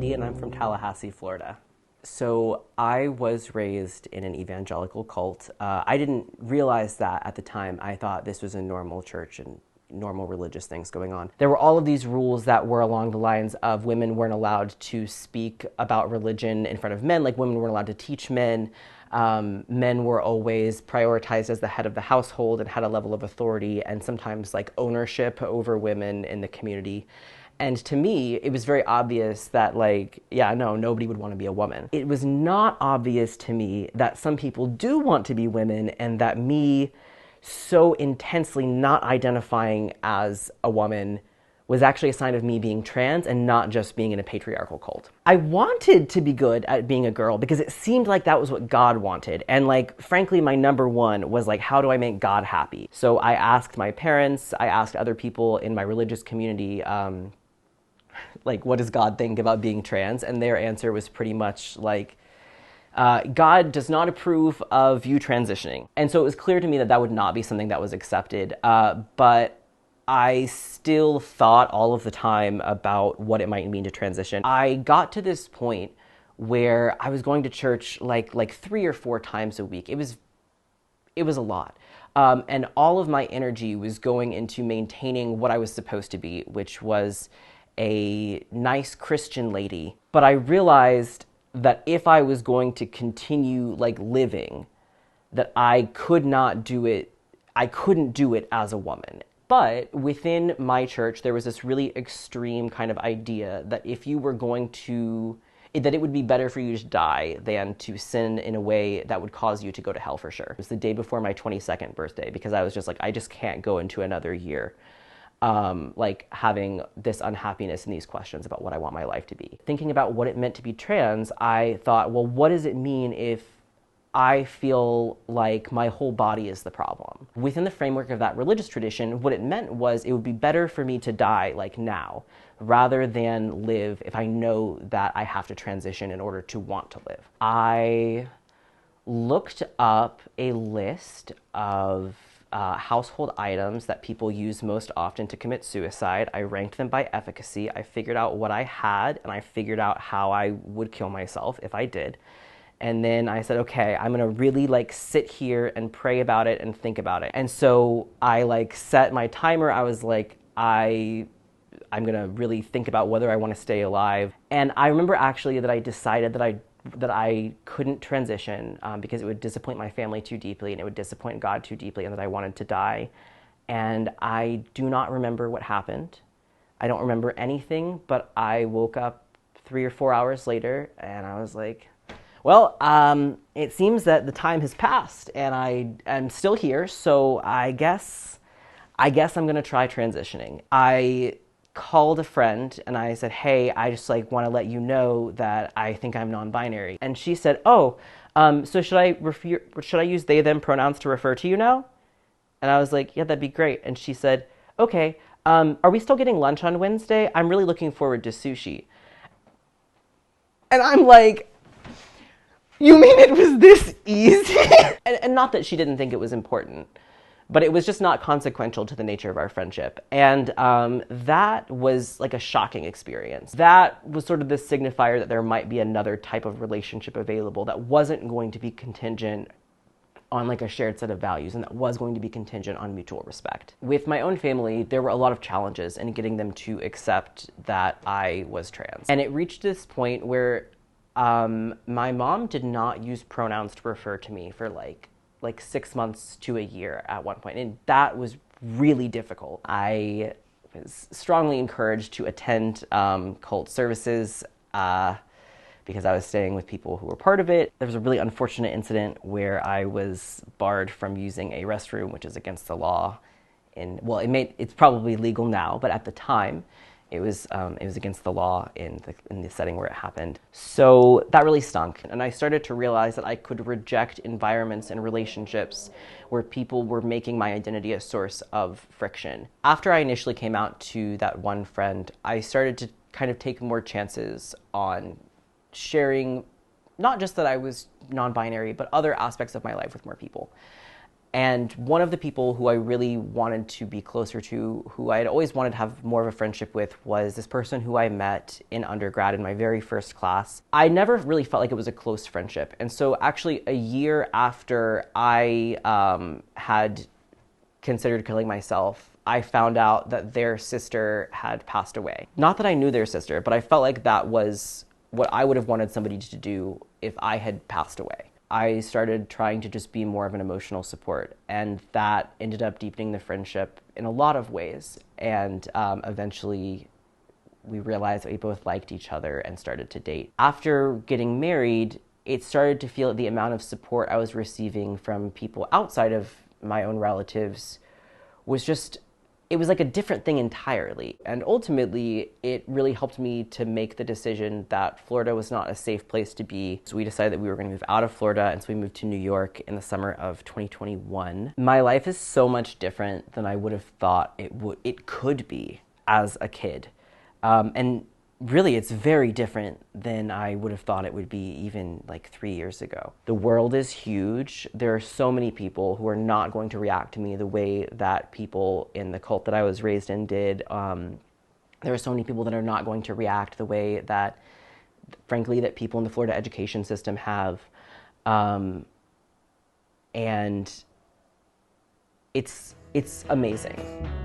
Lee, and I'm from Tallahassee, Florida. So I was raised in an evangelical cult. I didn't realize that at the time. I thought this was a normal church and normal religious things going on. There were all of these rules that were along the lines of women weren't allowed to speak about religion in front of men, like women weren't allowed to teach men. Men were always prioritized as the head of the household and had a level of authority and sometimes like ownership over women in the community. And to me, it was very obvious that like, yeah, no, nobody would want to be a woman. It was not obvious to me that some people do want to be women, and that me so intensely not identifying as a woman was actually a sign of me being trans and not just being in a patriarchal cult. I wanted to be good at being a girl because it seemed like that was what God wanted. And like, frankly, my number one was like, how do I make God happy? So I asked my parents, I asked other people in my religious community, like, what does God think about being trans? And their answer was pretty much like, God does not approve of you transitioning. And so it was clear to me that that would not be something that was accepted. But I still thought all of the time about what it might mean to transition. I got to this point where I was going to church like 3 or 4 times a week. It was a lot. And all of my energy was going into maintaining what I was supposed to be, which was a nice Christian lady. But I realized that if I was going to continue like living, that I couldn't do it as a woman. But within my church, there was this really extreme kind of idea that if you were going to, that it would be better for you to die than to sin in a way that would cause you to go to hell for sure. It was the day before my 22nd birthday because I was just like, I just can't go into another year like having this unhappiness and these questions about what I want my life to be. Thinking about what it meant to be trans, I thought, well, what does it mean if I feel like my whole body is the problem? Within the framework of that religious tradition, what it meant was it would be better for me to die like now rather than live if I know that I have to transition in order to want to live. I looked up a list of household items that people use most often to commit suicide. I ranked them by efficacy. I figured out what I had, and I figured out how I would kill myself if I did. And then I said, okay, I'm gonna really like sit here and pray about it and think about it. And so I like set my timer. I was like, I'm gonna really think about whether I want to stay alive. And I remember actually that I decided that I couldn't transition because it would disappoint my family too deeply and it would disappoint God too deeply, and that I wanted to die. And I do not remember what happened. I don't remember anything, but I woke up 3 or 4 hours later and I was like, well, it seems that the time has passed and I am still here, so I guess I'm gonna try transitioning. I called a friend and I said, hey, I just like want to let you know that I think I'm non-binary. And she said, oh, so should I use they, them pronouns to refer to you now? And I was like, yeah, that'd be great. And she said, okay, are we still getting lunch on Wednesday? I'm really looking forward to sushi. And I'm like, you mean it was this easy? and not that she didn't think it was important, but it was just not consequential to the nature of our friendship. And that was like a shocking experience. That was sort of the signifier that there might be another type of relationship available that wasn't going to be contingent on like a shared set of values and that was going to be contingent on mutual respect. With my own family, there were a lot of challenges in getting them to accept that I was trans. And it reached this point where my mom did not use pronouns to refer to me for like 6 months to a year at one point, and that was really difficult. I was strongly encouraged to attend cult services because I was staying with people who were part of it. There was a really unfortunate incident where I was barred from using a restroom, which is against the law. It's probably legal now, but at the time, it was against the law in the setting where it happened. So that really stunk. And I started to realize that I could reject environments and relationships where people were making my identity a source of friction. After I initially came out to that one friend, I started to kind of take more chances on sharing not just that I was non-binary, but other aspects of my life with more people. And one of the people who I really wanted to be closer to, who I had always wanted to have more of a friendship with, was this person who I met in undergrad in my very first class. I never really felt like it was a close friendship. And so actually a year after I had considered killing myself, I found out that their sister had passed away. Not that I knew their sister, but I felt like that was what I would have wanted somebody to do if I had passed away. I started trying to just be more of an emotional support, and that ended up deepening the friendship in a lot of ways. And eventually we realized that we both liked each other and started to date. After getting married, it started to feel the amount of support I was receiving from people outside of my own relatives was just, it was like a different thing entirely. And ultimately, it really helped me to make the decision that Florida was not a safe place to be. So we decided that we were going to move out of Florida, and so we moved to New York in the summer of 2021. My life is so much different than I would have thought it could be as a kid. And really, it's very different than I would have thought it would be even like 3 years ago. The world is huge. There are so many people who are not going to react to me the way that people in the cult that I was raised in did. There are so many people that are not going to react the way that, frankly, that people in the Florida education system have. And it's amazing.